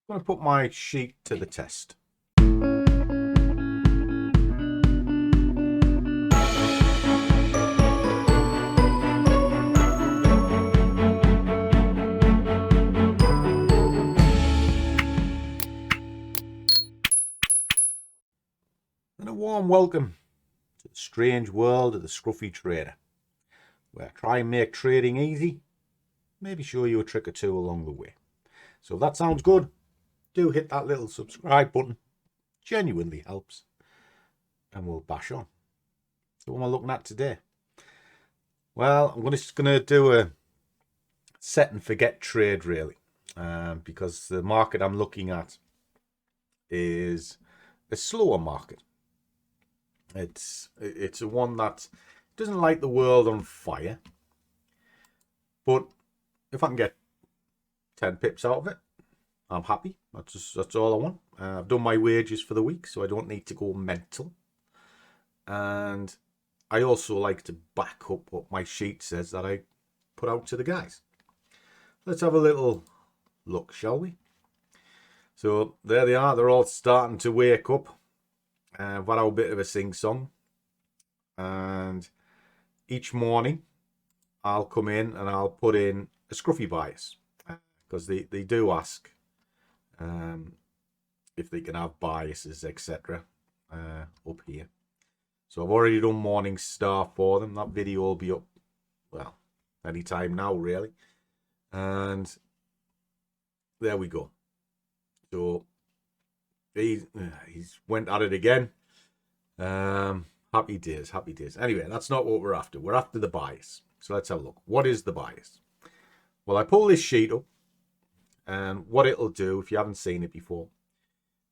going to put my sheet to the test. And a warm welcome to the strange world of the Scruffy trader, where I try and make trading easy, maybe show you a trick or two along the way. So if that sounds good, do hit that little subscribe button. Genuinely helps. And we'll bash on. So what am I looking at today? Well, I'm just going to do a set and forget trade really, because the market I'm looking at is a slower market. It's a one that doesn't light the world on fire, but if I can get 10 pips out of it, I'm happy. That's all I want. I've done my wages for the week, so I don't need to go mental. And I also like to back up what my sheet says that I put out to the guys. Let's have a little look, shall we? So there they are. They're all starting to wake up. I've had a bit of a sing-song. And each morning, I'll come in and I'll put in a Scruffy bias. Because they do ask if they can have biases, etc. Up here. So I've already done Morning Star for them. That video will be up, well, anytime now, really. And there we go. So he's went at it again. Happy days, happy days. Anyway, that's not what we're after. We're after the bias. So let's have a look. What is the bias? Well, I pull this sheet up, and what it'll do, if you haven't seen it before,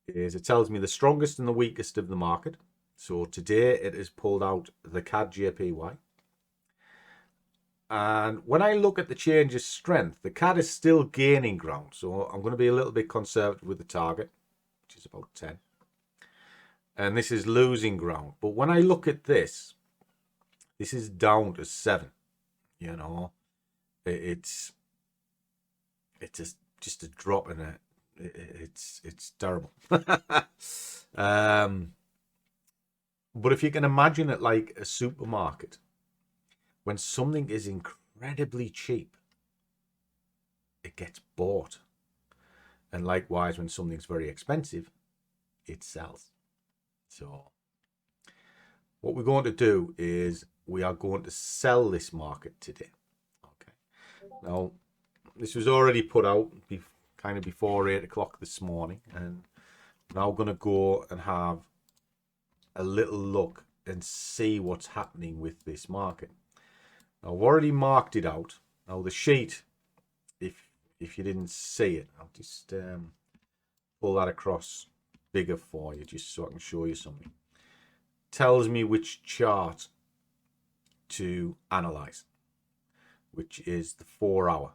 is it tells me the strongest and the weakest of the market. So today it has pulled out the CAD JPY. And when I look at the change of strength, the CAD is still gaining ground. So I'm going to be a little bit conservative with the target, which is about 10. And this is losing ground. But when I look at this is down to 7. You know, it's just a drop in it. It's terrible. But if you can imagine it like a supermarket, when something is incredibly cheap, it gets bought. And likewise, when something's very expensive, it sells. So what we're going to do is we are going to sell this market today. Okay. Now, this was already put out kind of before 8 o'clock this morning. And I'm now going to go and have a little look and see what's happening with this market. Now, I've already marked it out. Now the sheet, if you didn't see it, I'll just pull that across bigger for you just so I can show you something. Tells me which chart to analyze, which is the 4-hour.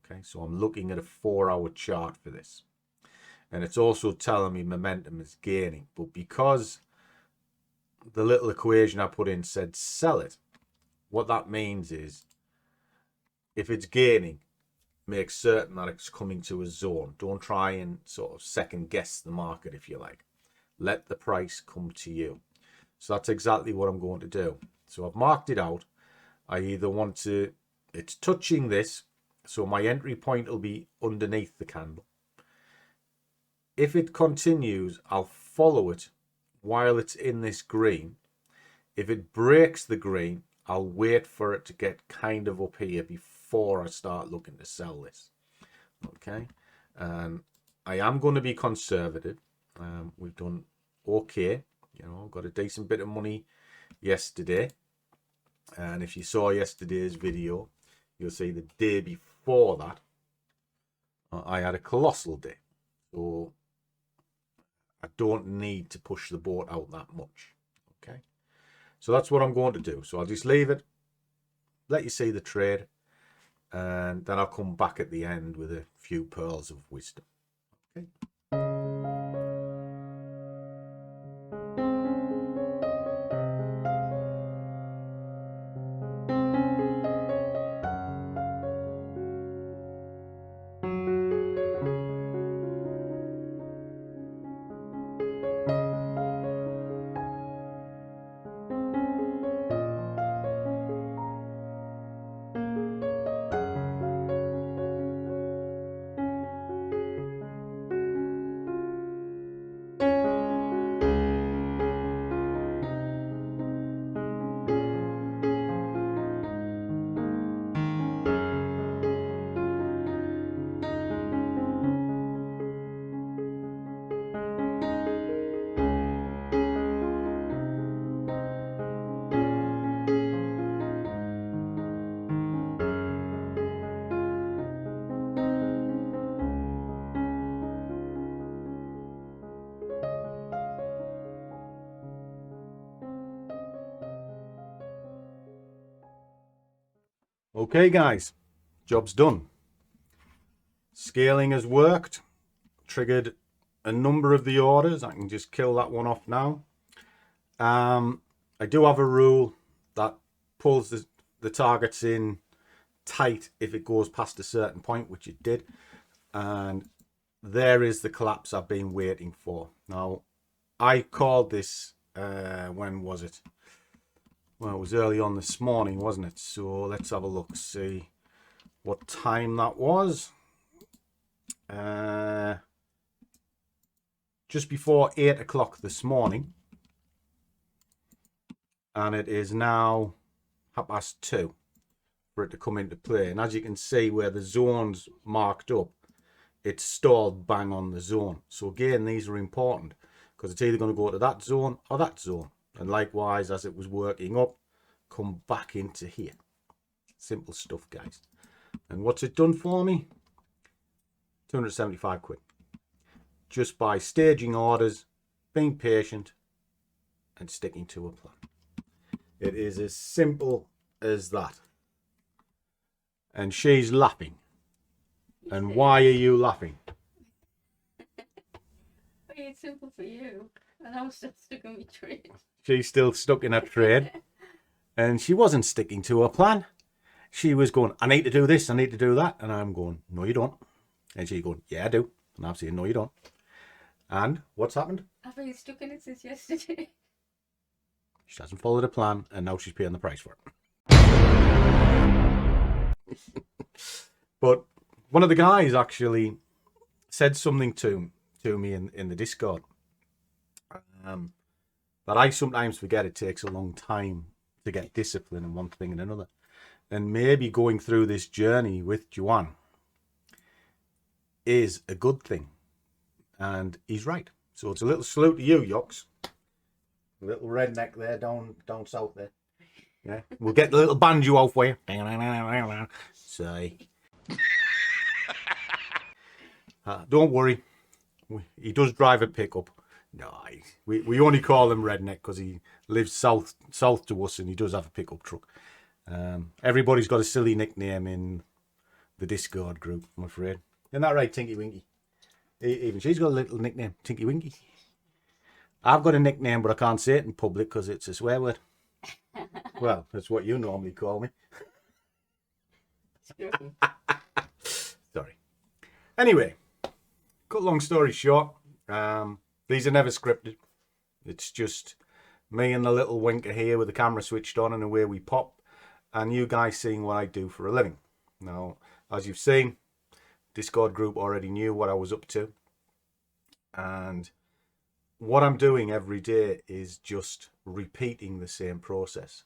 Okay, so I'm looking at a 4-hour chart for this. And it's also telling me momentum is gaining, but because the little equation I put in said sell it, what that means is if it's gaining, make certain that it's coming to a zone. Don't try and sort of second guess the market, if you like. Let the price come to you. So that's exactly what I'm going to do. So I've marked it out. I either want to, it's touching this, so my entry point will be underneath the candle. If it continues, I'll follow it while it's in this green. If it breaks the green, I'll wait for it to get kind of up here before I start looking to sell this. Okay, and I am going to be conservative. We've done okay. You know, got a decent bit of money yesterday. And if you saw yesterday's video, you'll see the day before that, I had a colossal day. So I don't need to push the boat out that much. Okay. So that's what I'm going to do. So I'll just leave it, let you see the trade, and then I'll come back at the end with a few pearls of wisdom. Okay. Okay, guys, job's done. Scaling has worked. Triggered a number of the orders. I can just kill that one off now. I do have a rule that pulls the targets in tight if it goes past a certain point, which it did. And there is the collapse I've been waiting for. Now, I called this, when was it? Well, it was early on this morning, wasn't it? So let's have a look, see what time that was. Just before 8 o'clock this morning. And it is now 2:30 for it to come into play. And as you can see where the zone's marked up, it's stalled bang on the zone. So again, these are important because it's either going to go to that zone or that zone. And likewise, as it was working up, come back into here. Simple stuff, guys. And what's it done for me? 275 quid. Just by staging orders, being patient, and sticking to a plan. It is as simple as that. And she's laughing. And why are you laughing? It's simple for you. And I'm still stuck in my trade. She's still stuck in her trade. And she wasn't sticking to her plan. She was going, I need to do this, I need to do that. And I'm going, no, you don't. And she's going, yeah, I do. And I'm saying, no, you don't. And what's happened? I've been stuck in it since yesterday. She hasn't followed a plan, and now she's paying the price for it. But one of the guys actually said something to me in the Discord that I sometimes forget it takes a long time to get discipline in one thing and another. And maybe going through this journey with Juan is a good thing. And he's right. So it's a little salute to you, Yox. A little redneck there down south there. Yeah. We'll get the little banjo out for you. Say. Don't worry. He does drive a pickup. No, we only call him redneck because he lives south to us and he does have a pickup truck. Everybody's got a silly nickname in the Discord group, I'm afraid. Isn't that right, Tinky Winky? Even she's got a little nickname, Tinky Winky. I've got a nickname, but I can't say it in public because it's a swear word. Well, that's what you normally call me. Sorry. Anyway, cut long story short, these are never scripted. It's just me and the little winker here with the camera switched on and away we pop. And you guys seeing what I do for a living. Now, as you've seen, Discord group already knew what I was up to. And what I'm doing every day is just repeating the same process.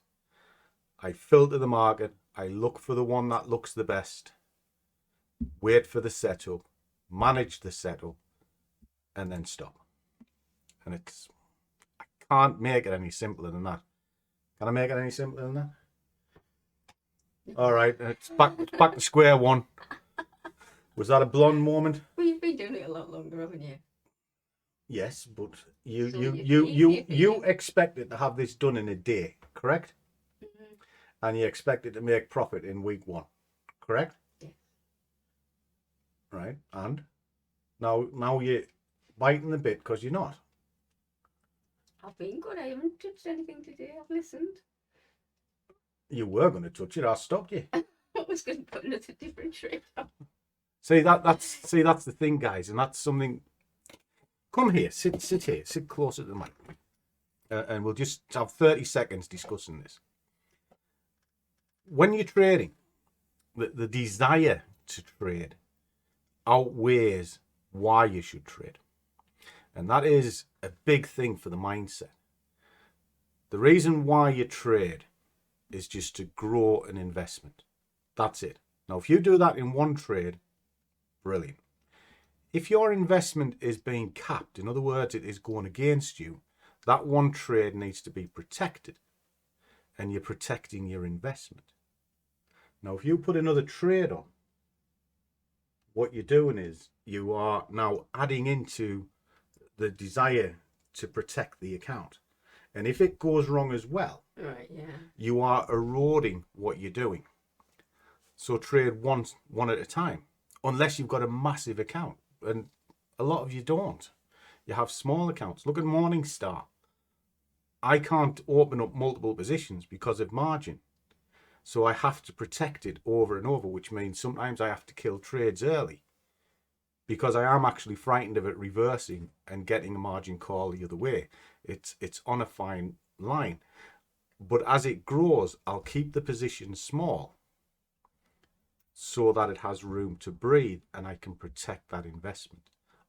I filter the market. I look for the one that looks the best. Wait for the setup. Manage the setup. And then stop. And I can't make it any simpler than that. Can I make it any simpler than that? All right, it's back to square one. Was that a blonde moment? Well, you've been doing it a lot longer, haven't you? Yes, but you expected to have this done in a day, correct? Mm-hmm. And you expected to make profit in week 1, correct? Yeah. Right, and now you're biting the bit because you're not. I've been good. I haven't touched anything today. I've listened. You were going to touch it. I stopped you. I was going to put another different trade on. See that's the thing, guys, and that's something. Come here, sit here, sit closer to the mic, and we'll just have 30 seconds discussing this. When you're trading, the desire to trade outweighs why you should trade, and that is a big thing for the mindset. The reason why you trade is just to grow an investment. That's it. Now, if you do that in one trade, brilliant. If your investment is being capped, in other words, it is going against you, that one trade needs to be protected, and you're protecting your investment. Now, if you put another trade on, what you're doing is you are now adding into the desire to protect the account. And if it goes wrong as well, right, yeah, you are eroding what you're doing. So trade one at a time, unless you've got a massive account. And a lot of you don't. You have small accounts. Look at Morningstar. I can't open up multiple positions because of margin. So I have to protect it over and over, which means sometimes I have to kill trades early because I am actually frightened of it reversing and getting a margin call the other way. It's on a fine line. But as it grows, I'll keep the position small so that it has room to breathe and I can protect that investment.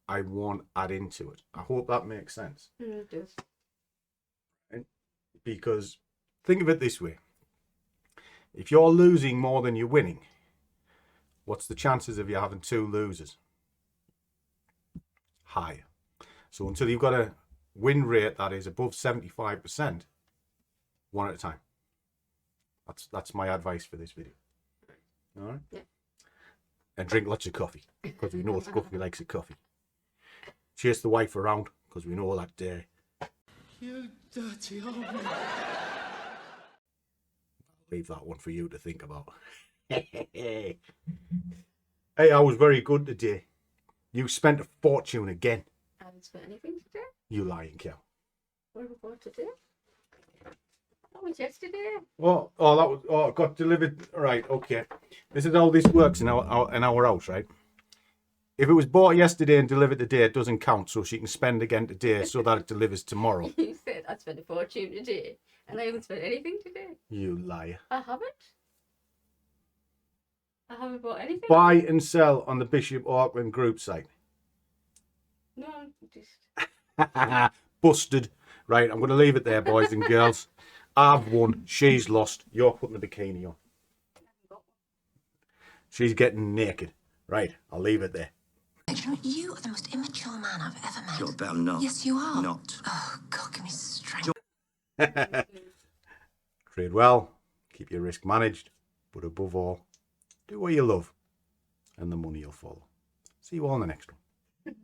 I won't add into it. I hope that makes sense. It does. Because think of it this way. If you're losing more than you're winning, what's the chances of you having two losers? Higher. So until you've got a win rate that is above 75%, one at a time. That's my advice for this video. All right? Yeah. And drink lots of coffee, because we know Scruffy likes a coffee. Chase the wife around, because we know that day. You dirty old man. Leave that one for you to think about. Hey, I was very good today. You spent a fortune again. I haven't spent anything today. You lying cow. What have I bought today? That was yesterday. Well, it got delivered. Right, okay. This is how this works in our house, right? If it was bought yesterday and delivered today, it doesn't count, so she can spend again today so that it delivers tomorrow. You said I spent a fortune today, and I haven't spent anything today. You liar. I haven't. I haven't bought anything. Buy and sell on the Bishop Auckland group site. No, I'm just. Busted. Right, I'm going to leave it there, boys and girls. I've won. She's lost. You're putting a bikini on. I haven't got one. She's getting naked. Right, I'll leave it there. You are the most immature man I've ever met. You're better not. Yes, you are. Not. Oh, God, give me strength. Trade well. Keep your risk managed. But above all, do what you love. And the money will follow. See you all in the next one.